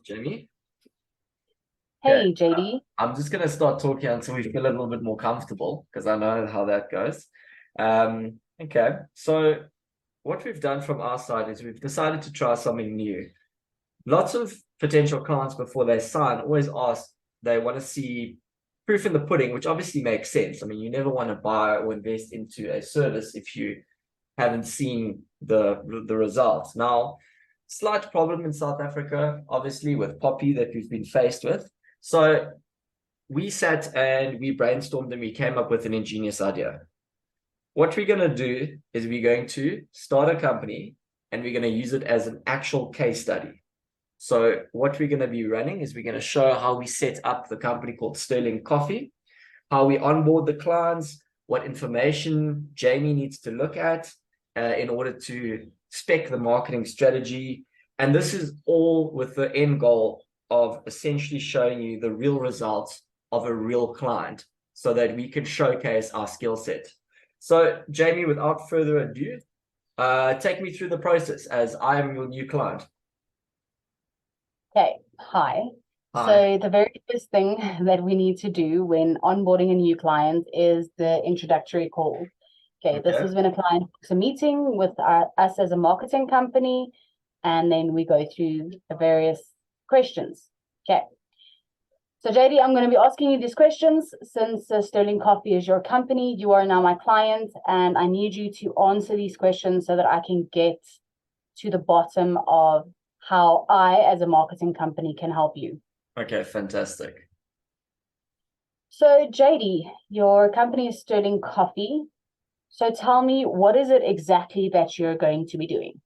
Jamey. Okay, Hey, JD. I'm just going to start talking until we feel a little bit more comfortable because I know how that goes. Okay, so what we've done from our side is we've decided to try something new. Lots of potential clients before they sign always ask, they want to see proof in the pudding, which obviously makes sense. I mean, you never want to buy or invest into a service if you haven't seen the results. Now, slight problem in South Africa, obviously, with poppy that we've been faced with. So we sat and we brainstormed and we came up with an ingenious idea. What we're going to do is we're going to start a company and we're going to use it as an actual case study. So what we're going to be running is we're going to show how we set up the company called Sterling Coffee, how we onboard the clients, what information Jamey needs to look at in order to spec the marketing strategy. And this is all with the end goal of essentially showing you the real results of a real client so that we can showcase our skill set. So, Jamey, without further ado, take me through the process as I am your new client. Okay, hi. Hi. So the very first thing that we need to do when onboarding a new client is the introductory call. Okay, this Okay. is when a client books a meeting with us as a marketing company, and then we go through the various questions. Okay. So JD, I'm going to be asking you these questions since Sterling Coffee is your company. You are now my client, and I need you to answer these questions so that I can get to the bottom of how I, as a marketing company, can help you. Okay, fantastic. So, JD, your company is Sterling Coffee. So tell me, what is it exactly that you're going to be doing?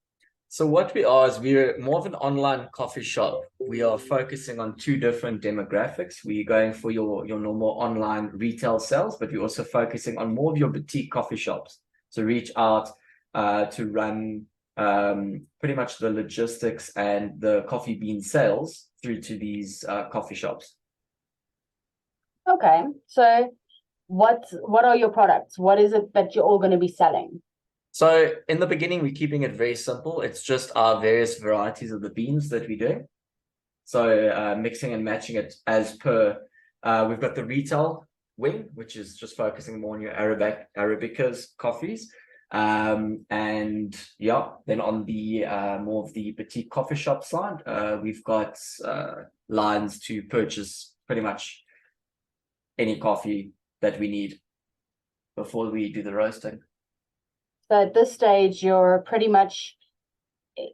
So what we are is we're more of an online coffee shop. We are focusing on two different demographics. We're going for your normal online retail sales, but we're also focusing on more of your boutique coffee shops to reach out to run pretty much the logistics and the coffee bean sales through to these coffee shops. Okay, so what are your products? What is it that you're all going to be selling? So in the beginning, we're keeping it very simple. It's just our various varieties of the beans that we do. So mixing and matching it as per. We've got the retail wing, which is just focusing more on your Arabicas coffees. And yeah, then on the more of the boutique coffee shop side, we've got lines to purchase pretty much any coffee that we need before we do the roasting. So at this stage, you're pretty much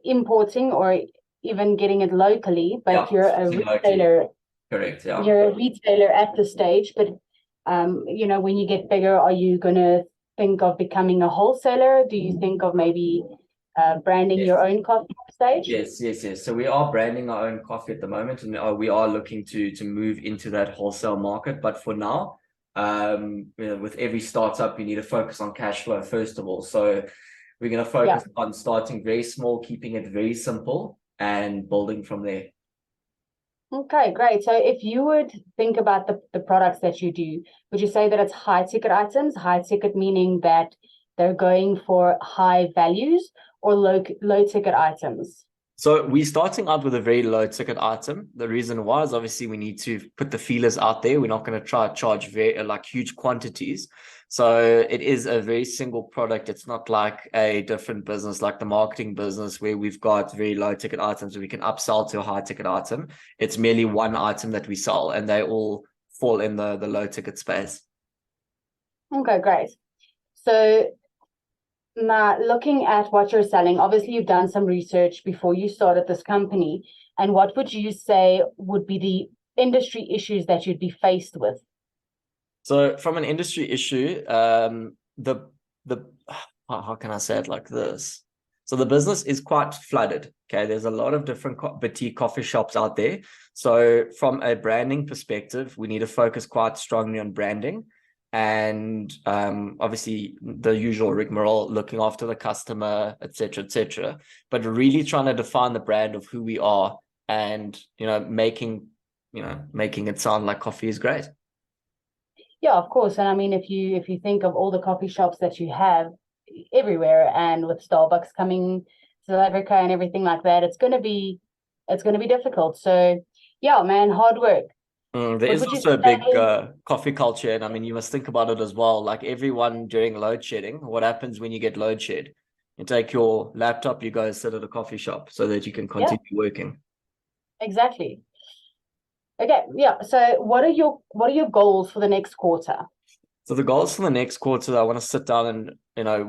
importing or even getting it locally, but Yeah, you're a sourcing locally. retailer. Correct. Yeah. You're a retailer at this stage, but when you get bigger, are you going to think of becoming a wholesaler? Do you think of maybe branding Yes. your own coffee stage? Yes. So we are branding our own coffee at the moment, and we are looking to move into that wholesale market. But for now, with every startup, you need to focus on cash flow first of all. So we're going to Yeah. focus on starting very small, keeping it very simple, and building from there. Okay, great. So if you would think about the products that you do, would you say that it's high ticket items? High ticket meaning that they're going for high values, or low ticket items? So we're starting out with a very low ticket item. The reason why is obviously we need to put the feelers out there. We're not going to try to charge very like huge quantities. So it is a very single product. It's not like a different business like the marketing business where we've got very low ticket items and we can upsell to a high ticket item. It's merely one item that we sell and they all fall in the low ticket space. Okay, great. So now, looking at what you're selling, obviously you've done some research before you started this company. And what would you say would be the industry issues that you'd be faced with? So from an industry issue, the how can I say it like this? So the business is quite flooded. Okay, there's a lot of different boutique coffee shops out there. So from a branding perspective, we need to focus quite strongly on branding, and obviously the usual rigmarole, looking after the customer, etc., etc. But really trying to define the brand of who we are, and making it sound like coffee is great. Yeah, of course. And I mean, if you think of all the coffee shops that you have everywhere, and with Starbucks coming to South Africa and everything like that, it's going to be it's going to be difficult. So yeah, man, hard work. There What is would you also a big say? coffee culture, and I mean, you must think about it as well. Like everyone during load shedding, what happens when you get load shed? You take your laptop, you go sit at a coffee shop so that you can Yeah, continue working. exactly. Okay, yeah. So what are your goals for the next quarter? So the goals for the next quarter, I want to sit down and,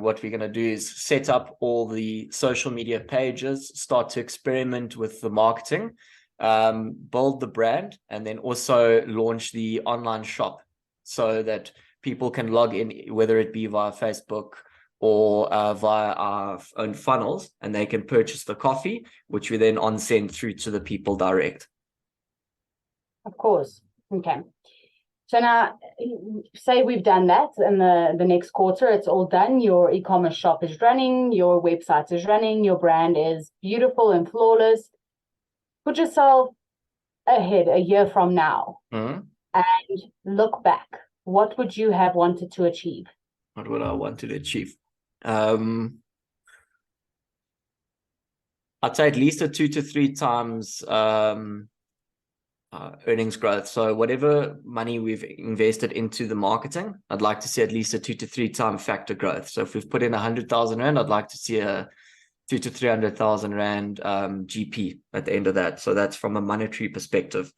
what we're going to do is set up all the social media pages, start to experiment with the marketing, build the brand, and then also launch the online shop so that people can log in, whether it be via Facebook or via our own funnels, and they can purchase the coffee, which we then on send through to the people direct. Of course. Okay. So now, say we've done that in the next quarter, it's all done. Your e-commerce shop is running, your website is running, your brand is beautiful and flawless. Put yourself ahead a year from now Mm-hmm. and look back. What would you have wanted to achieve? What would I want to achieve? I'd say at least a 2 to 3 times earnings growth. So whatever money we've invested into the marketing, I'd like to see at least a 2 to 3 time factor growth. So if we've put in 100,000 rand, I'd like to see a 2 to 300,000 rand GP at the end of that. So that's from a monetary perspective.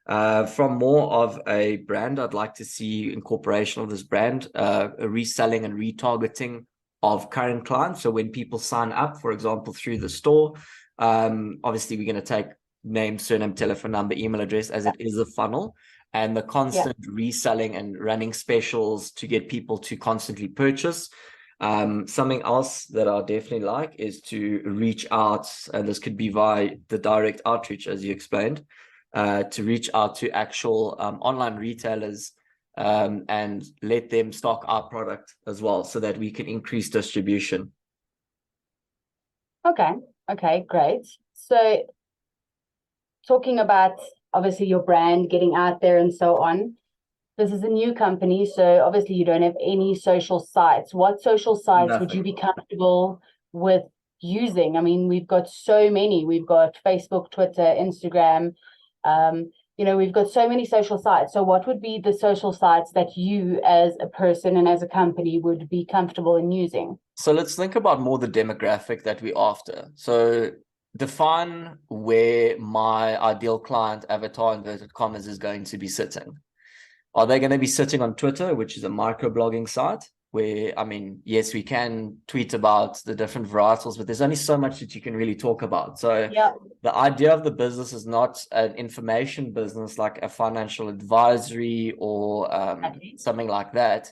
From more of a brand, I'd like to see incorporation of this brand, a reselling and retargeting of current clients. So when people sign up, for example, through the store, obviously we're going to take name, surname, telephone number, email address, as it is a funnel, and the constant reselling and running specials to get people to constantly purchase. Something else that I definitely like is to reach out, and this could be via the direct outreach, as you explained, to reach out to actual online retailers and let them stock our product as well, so that we can increase distribution. Okay, great. So talking about obviously your brand getting out there and so on, this is a new company, so obviously you don't have any social sites. What social sites would you be comfortable with using? I mean, we've got so many. We've got Facebook, Twitter, Instagram. We've got so many social sites. So what would be the social sites that you as a person and as a company would be comfortable in using? So let's think about more the demographic that we're after. So define where my ideal client avatar, inverted commas, is going to be sitting. Are they going to be sitting on Twitter, which is a microblogging site where, I mean, yes, we can tweet about the different varietals, but there's only so much that you can really talk about. So the idea of the business is not an information business like a financial advisory or something like that.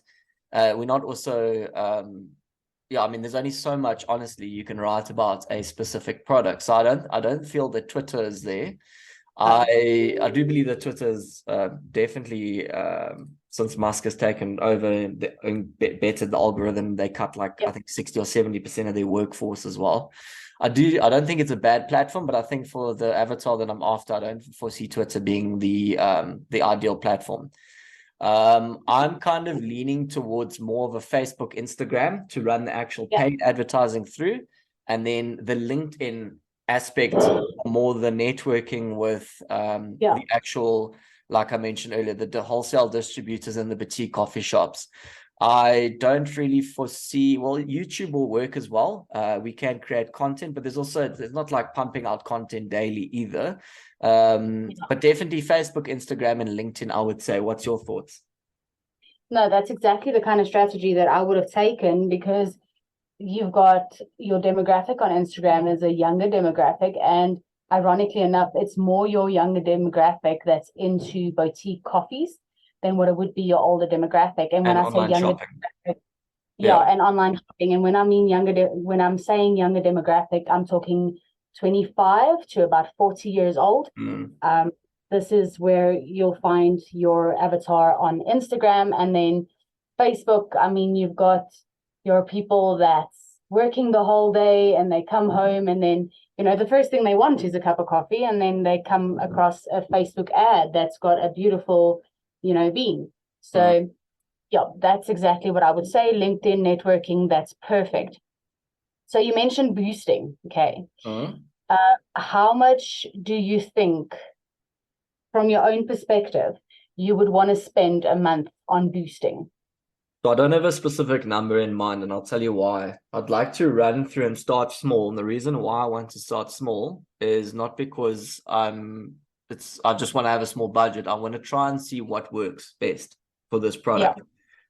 We're not also, I mean, there's only so much, honestly, you can write about a specific product. So I don't feel that Twitter is there. I do believe that Twitter is definitely, since Musk has taken over and bettered the algorithm, they cut I think 60 or 70% of their workforce as well. I don't think it's a bad platform, but I think for the avatar that I'm after, I don't foresee Twitter being the ideal platform. I'm kind of leaning towards more of a Facebook, Instagram to run the actual paid advertising through, and then the LinkedIn aspect, more the networking with the actual, like I mentioned earlier, the wholesale distributors and the boutique coffee shops. I don't really foresee, well, YouTube will work as well. We can create content, but there's not like pumping out content daily either. But definitely Facebook, Instagram, and LinkedIn, I would say. What's your thoughts? No, that's exactly the kind of strategy that I would have taken, because you've got your demographic on Instagram as a younger demographic, and ironically enough, it's more your younger demographic that's into boutique coffees than what it would be your older demographic. And when I say younger demographic, and online shopping. And when I mean when I'm saying younger demographic, I'm talking 25 to about 40 years old. This is where you'll find your avatar on Instagram. And then Facebook, I mean, you've got your people that's working the whole day and they come home, and then, the first thing they want is a cup of coffee, and then they come across a Facebook ad that's got a beautiful, bean. So that's exactly what I would say. LinkedIn networking, that's perfect. So you mentioned boosting. Okay. How much do you think, from your own perspective, you would want to spend a month on boosting? So I don't have a specific number in mind, and I'll tell you why. I'd like to run through and start small. And the reason why I want to start small is not because I just want to have a small budget. I want to try and see what works best for this product.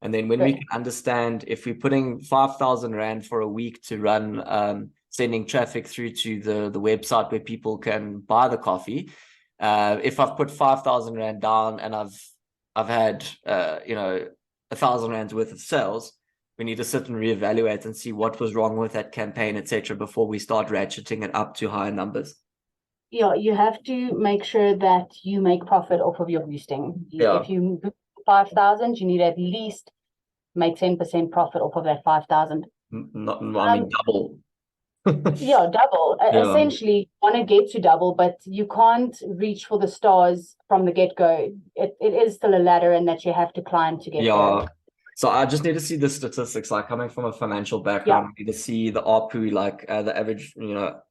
And then when we can understand, if we're putting 5,000 Rand for a week to run sending traffic through to the website where people can buy the coffee, if I've put 5,000 Rand down and I've had 1,000 Rand's worth of sales, we need to sit and reevaluate and see what was wrong with that campaign, etc., before we start ratcheting it up to higher numbers. Yeah, you have to make sure that you make profit off of your boosting. If you book 5,000, you need to at least make 10% profit off of that 5,000. Double. Yeah, double. Essentially, you want to get to double, but you can't reach for the stars from the get-go. It is still a ladder, and that you have to climb to get there. So I just need to see the statistics, like coming from a financial background, I need to see the ARPU, like the average,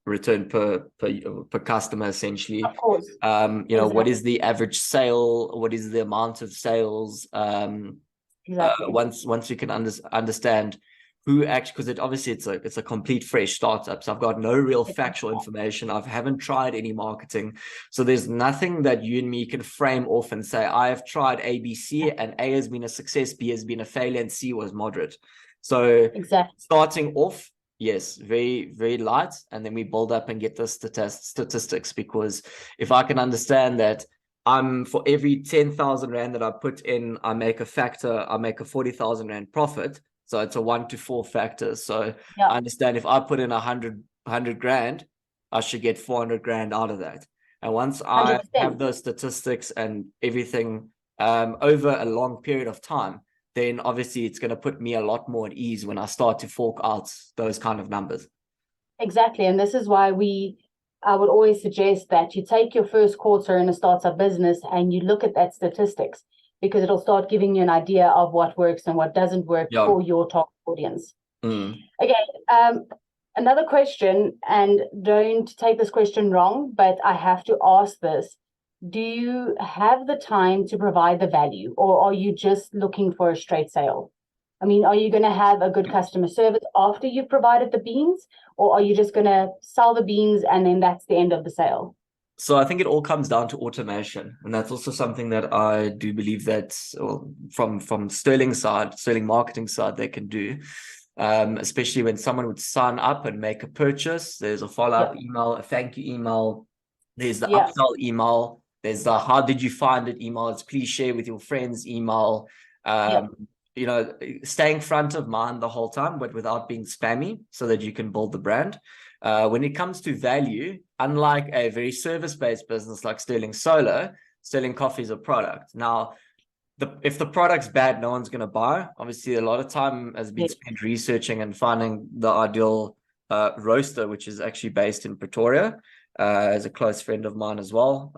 return per customer, essentially. Of course. Exactly. What is the average sale? What is the amount of sales? Exactly. Once we can understand who actually, because obviously it's a complete fresh startup, so I've got no real factual information. I haven't tried any marketing, so there's nothing that you and me can frame off and say, I have tried ABC and A has been a success, B has been a failure, and C was moderate. So starting off, yes, very, very light, and then we build up and get the statistics, because if I can understand that for every 10,000 Rand that I put in, I make a 40,000 Rand profit. So it's a 1 to 4 factor. So I understand if I put in 100 grand, I should get 400 grand out of that. And once I 100%. Have those statistics and everything over a long period of time, then obviously it's going to put me a lot more at ease when I start to fork out those kind of numbers. Exactly. And this is why I would always suggest that you take your first quarter in a startup business and you look at that statistics, because it'll start giving you an idea of what works and what doesn't work for your target audience. Okay, another question, and don't take this question wrong, but I have to ask this. Do you have the time to provide the value, or are you just looking for a straight sale? I mean, are you going to have a good customer service after you've provided the beans, or are you just going to sell the beans and then that's the end of the sale? So I think it all comes down to automation, and that's also something that I do believe that from Sterling marketing side, they can do. Especially when someone would sign up and make a purchase, there's a follow-up email, a thank you email, there's the upsell email, there's the how did you find it email, it's please share with your friends email. Staying front of mind the whole time, but without being spammy, so that you can build the brand. When it comes to value, unlike a very service-based business like Sterling Solar, Sterling Coffee is a product. Now, if the product's bad, no one's going to buy. Obviously, a lot of time has been spent researching and finding the ideal roaster, which is actually based in Pretoria, as a close friend of mine as well.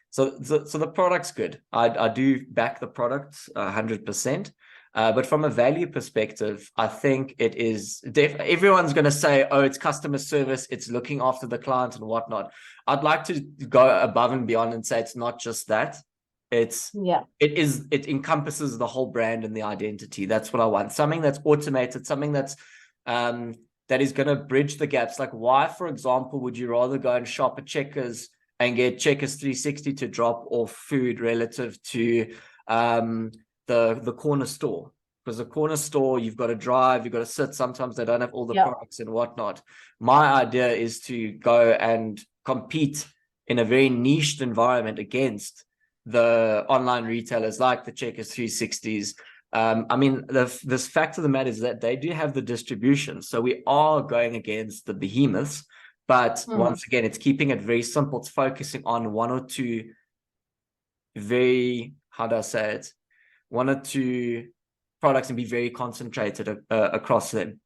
So the product's good. I do back the product 100%. But from a value perspective, I think it is everyone's going to say, oh, it's customer service, it's looking after the client and whatnot. I'd like to go above and beyond and say it's not just that. It encompasses the whole brand and the identity. That's what I want. Something that's automated, something that's that is going to bridge the gaps. Like, why, for example, would you rather go and shop at Checkers and get Checkers 360 to drop off food relative to the corner store? Because the corner store, you've got to drive, you've got to sit, sometimes they don't have all the products and whatnot. My idea is to go and compete in a very niched environment against the online retailers like the Checkers 360s. This fact of the matter is that they do have the distribution, so we are going against the behemoths, but once again, it's keeping it very simple. It's focusing on one or two products and be very concentrated across them.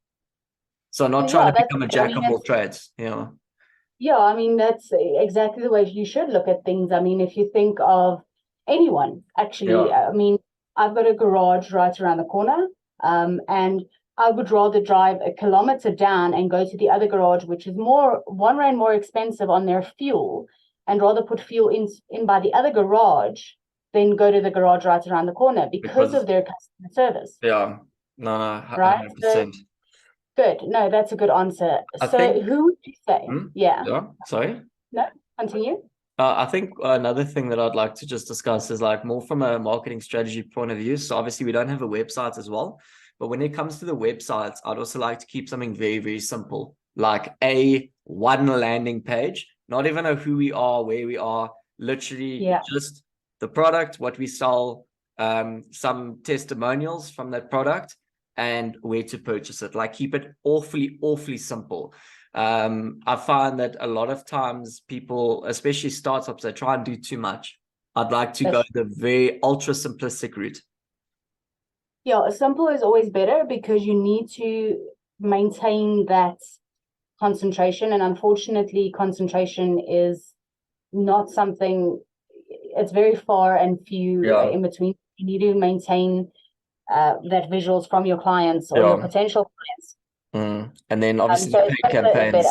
So not trying to become a jack of all trades. Yeah, I mean, that's exactly the way you should look at things. I mean, if you think of anyone, actually, I mean, I've got a garage right around the corner, and I would rather drive a kilometer down and go to the other garage, which is more R1 more expensive on their fuel, and rather put fuel in by the other garage than go to the garage right around the corner because of their customer service. Yeah, no, Right? 100%. Good. No, that's a good answer. I So think, who would you say? Yeah. yeah, sorry. No, continue. I think another thing that I'd like to just discuss is like more from a marketing strategy point of view. So obviously we don't have a website as well, but when it comes to the websites, I'd also like to keep something very, very simple, like one landing page, not even know who we are, where we are, literally just the product, what we sell, some testimonials from that product and where to purchase it. Like keep it awfully, awfully simple. I find that a lot of times people, especially startups, they try and do too much. I'd like to go the very ultra simplistic route. Yeah, simple is always better because you need to maintain that concentration. And unfortunately, concentration is not something, it's very far and few in between. You need to maintain that visuals from your clients or your potential clients. And then obviously the paid campaigns.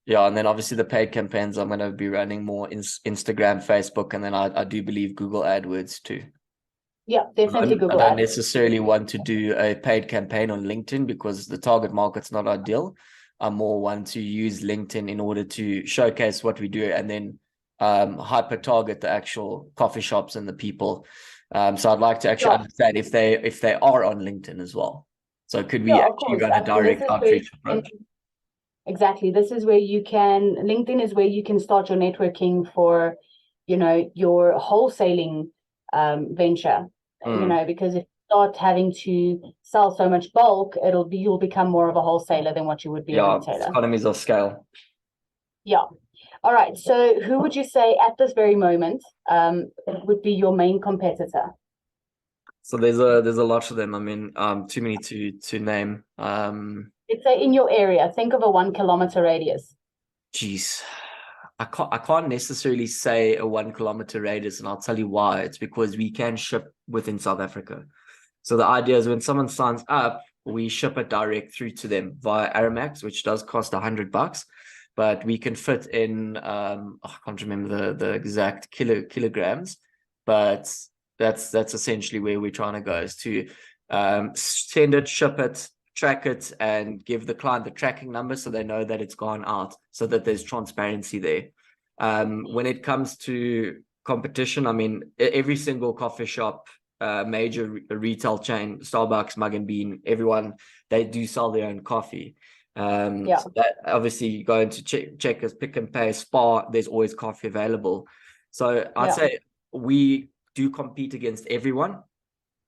Yeah, and then obviously the paid campaigns, I'm going to be running more Instagram, Facebook, and then I do believe Google AdWords too. Yeah, definitely Google. I don't necessarily want to do a paid campaign on LinkedIn because the target market's not ideal. I more want to use LinkedIn in order to showcase what we do and then hyper target the actual coffee shops and the people. So I'd like to actually understand if they are on LinkedIn as well. So could we actually run a direct outreach approach? Exactly. This is where you can, LinkedIn is where you can start your networking for, your wholesaling venture, because if you start having to sell so much bulk, you'll become more of a wholesaler than what you would be a retailer. Economies of scale. Yeah. All right. So who would you say at this very moment would be your main competitor? So there's a lot of them. I mean, too many to name. Let's say in your area, think of a 1 kilometer radius. Geez, I can't necessarily say a 1 kilometer radius, and I'll tell you why. It's because we can ship within South Africa. So the idea is when someone signs up, we ship it direct through to them via Aramax, which does cost $100, but we can fit in I can't remember the exact kilograms, but that's essentially where we're trying to go, is to send it, ship it, track it, and give the client the tracking number so they know that it's gone out, so that there's transparency there. When it comes to competition, I mean, every single coffee shop, major retail chain, Starbucks, Mug and Bean, everyone, they do sell their own coffee. So that obviously you go into Checkers, Pick and Pay, Spar, there's always coffee available. So I'd say we do compete against everyone,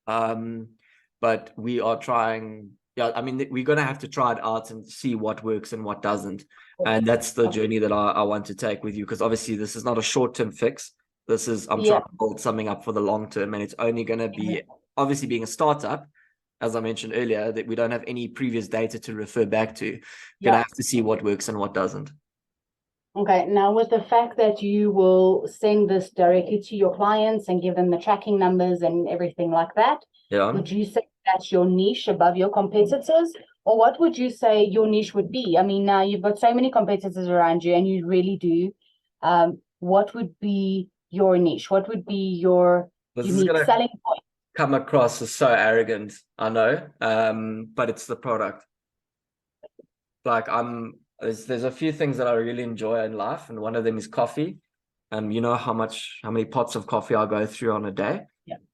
but we are trying. Yeah, I mean, we're going to have to try it out and see what works and what doesn't. And that's the journey that I want to take with you, because obviously this is not a short-term fix. This is, I'm trying to build something up for the long term, and it's only going to be, obviously being a startup, as I mentioned earlier, that we don't have any previous data to refer back to. You're going to have to see what works and what doesn't. Okay, now with the fact that you will send this directly to your clients and give them the tracking numbers and everything like that, would you say that's your niche above your competitors? Or what would you say your niche would be? I mean, now you've got so many competitors around you and you really do. What would be your niche? What would be your unique selling point? Come across as so arrogant, I know, but it's the product. Like there's a few things that I really enjoy in life, and one of them is coffee. You know how many pots of coffee I go through on a day.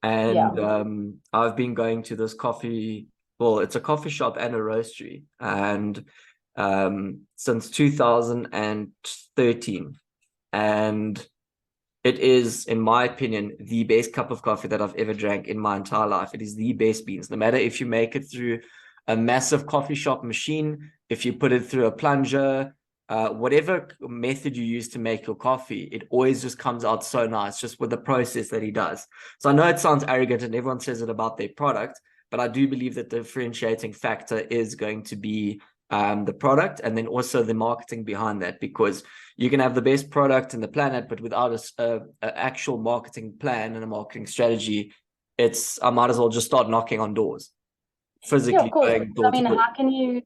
And I've been going to this coffee, well, it's a coffee shop and a roastery, and since 2013, and it is, in my opinion, the best cup of coffee that I've ever drank in my entire life. It is the best beans, no matter if you make it through a massive coffee shop machine, if you put it through a plunger, whatever method you use to make your coffee, it always just comes out so nice, just with the process that he does. So I know it sounds arrogant and everyone says it about their product, but I do believe that the differentiating factor is going to be the product, and then also the marketing behind that, because you can have the best product in the planet, but without an actual marketing plan and a marketing strategy, I might as well just start knocking on doors. Yeah, of physically course. going door I to mean, door. how can you,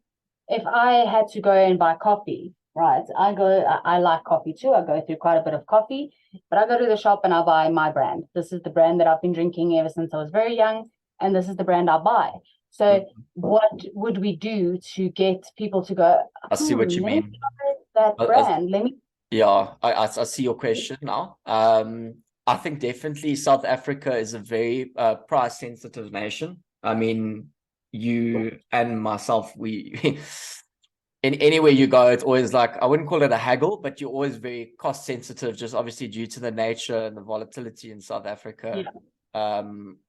if I had to go and buy coffee, right? I like coffee too. I go through quite a bit of coffee, but I go to the shop and I buy my brand. This is the brand that I've been drinking ever since I was very young, and this is the brand I buy. So what would we do to get people to go, I see what you let me mean. try that brand. Let me. Yeah, I see your question now. I think definitely South Africa is a very price sensitive nation. I mean, you and myself, we in anywhere you go, it's always like, I wouldn't call it a haggle, but you're always very cost sensitive, just obviously due to the nature and the volatility in South Africa. Yeah.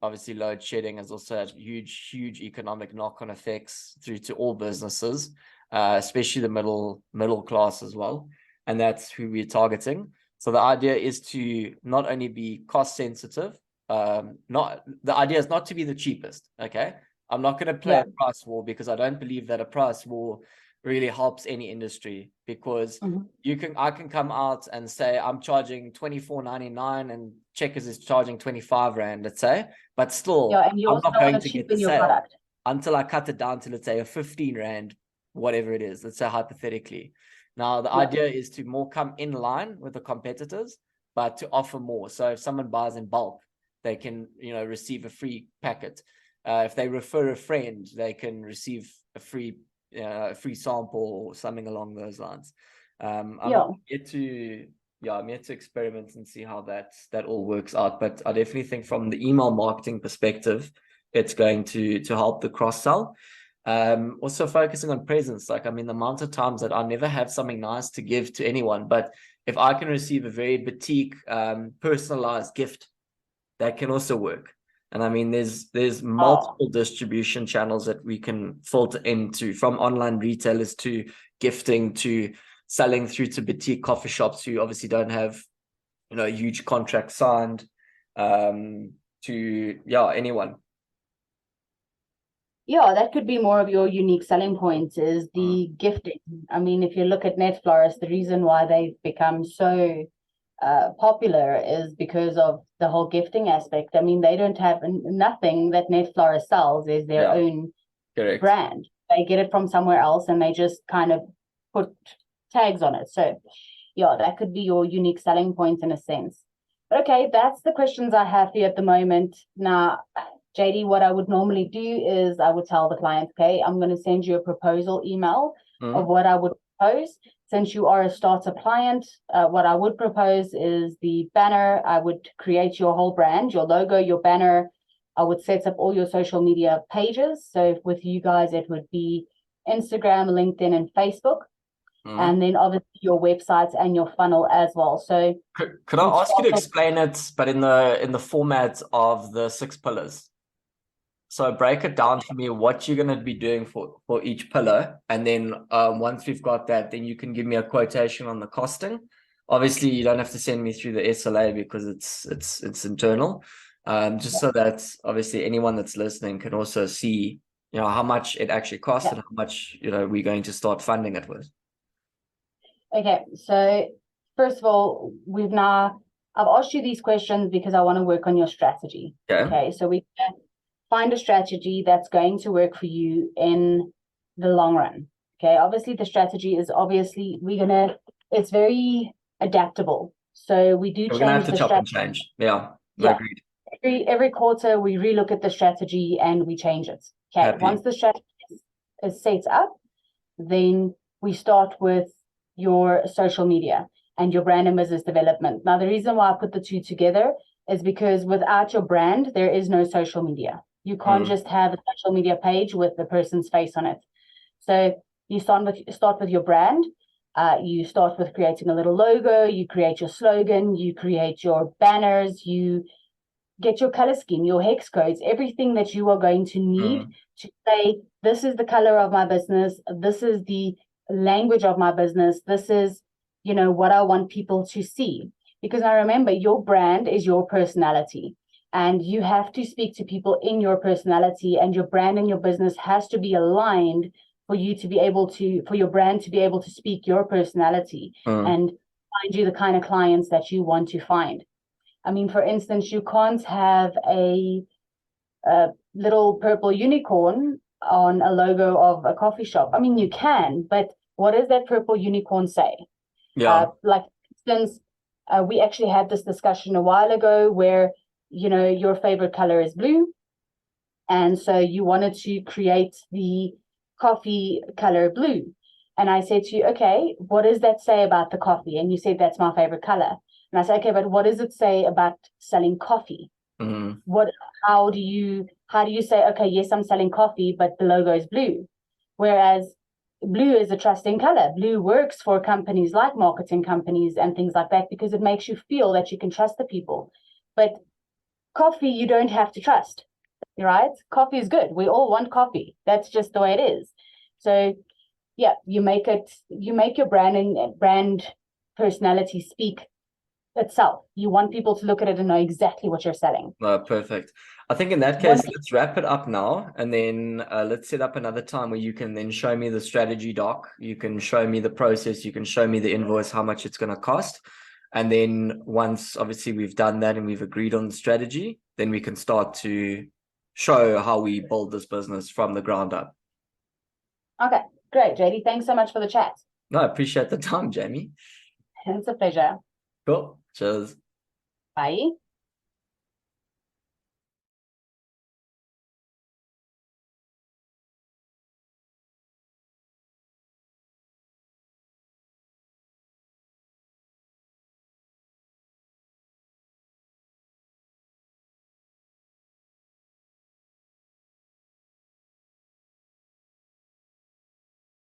Obviously load shedding has also had huge economic knock-on effects through to all businesses, especially the middle class as well. And that's who we're targeting. So the idea is to not only be cost sensitive, the idea is not to be the cheapest. Okay. I'm not going to play a price war, because I don't believe that a price war really helps any industry, because I can come out and say I'm charging $24.99 and Checkers is charging 25 Rand, let's say, but still and you I'm also not don't going want to to get the cheapen your sale product until I cut it down to, let's say, a 15 Rand, whatever it is, let's say hypothetically. Now the idea is to more come in line with the competitors, but to offer more. So if someone buys in bulk, they can, receive a free packet. If they refer a friend, they can receive a free sample or something along those lines. I'm yet to experiment and see how that all works out. But I definitely think from the email marketing perspective, it's going to help the cross sell. Also focusing on presence. Like, I mean, the amount of times that I never have something nice to give to anyone, but if I can receive a very boutique, personalized gift, that can also work. And I mean, there's multiple distribution channels that we can filter into, from online retailers to gifting to selling through to boutique coffee shops who obviously don't have, a huge contract signed, to anyone. Yeah, that could be more of your unique selling points, is the gifting. I mean, if you look at Net Florist, the reason why they've become so popular is because of the whole gifting aspect. I mean, they don't have nothing that Net Florist sells is their own brand. They get it from somewhere else and they just kind of put tags on it. So yeah, that could be your unique selling point in a sense. Okay, that's the questions I have for you at the moment. Now, JD, what I would normally do is I would tell the client, okay, I'm going to send you a proposal email of what I would propose. Since you are a starter client, what I would propose is the banner. I would create your whole brand, your logo, your banner. I would set up all your social media pages. So with you guys, it would be Instagram, LinkedIn, and Facebook. And then obviously your websites and your funnel as well. So could I ask you to explain it, but in the format of the 6 pillars? So break it down for me, what you're going to be doing for each pillar. And then once we've got that, then you can give me a quotation on the costing. Obviously, you don't have to send me through the SLA because it's internal. Just so that obviously anyone that's listening can also see, how much it actually costs and how much, we're going to start funding it with. Okay, so first of all, I've asked you these questions because I want to work on your strategy. Okay, so we can find a strategy that's going to work for you in the long run. Okay, obviously the strategy is it's very adaptable. So we do We're gonna have to chop and change. Yeah. Agreed. Every quarter we relook at the strategy and we change it. Okay, once the strategy is set up, then we start with your social media and your brand and business development. Now, the reason why I put the two together is because without your brand, there is no social media. You can't just have a social media page with the person's face on it. So you start with your brand. You start with creating a little logo. You create your slogan. You create your banners. You get your color scheme, your hex codes, everything that you are going to need to say, this is the color of my business. This is the language of my business. This is, what I want people to see. Because I remember your brand is your personality. And you have to speak to people in your personality, and your brand and your business has to be aligned for your brand to be able to speak your personality and find you the kind of clients that you want to find. I mean, for instance, you can't have a little purple unicorn on a logo of a coffee shop. I mean, you can, but what does that purple unicorn say? Yeah. Like, for instance, we actually had this discussion a while ago where, you know, your favorite color is blue. And so you wanted to create the coffee color blue. And I said to you, okay, what does that say about the coffee? And you said, that's my favorite color. And I said, okay, but what does it say about selling coffee? Mm. How do you say, okay, yes, I'm selling coffee, but the logo is blue? Whereas blue is a trusting color. Blue works for companies like marketing companies and things like that, because it makes you feel that you can trust the people. But coffee, you don't have to trust, right? Coffee is good. We all want coffee. That's just the way it is. So yeah, you make your brand and brand personality speak itself. You want people to look at it and know exactly what you're selling. No, perfect. I think in that case, let's wrap it up now, and then let's set up another time where you can then show me the strategy doc. You can show me the process. You can show me the invoice, how much it's going to cost. And then once obviously we've done that and we've agreed on the strategy, then we can start to show how we build this business from the ground up. Okay, great, JD. Thanks so much for the chat. No, I appreciate the time, Jamey. It's a pleasure. Cool. Cheers. Bye.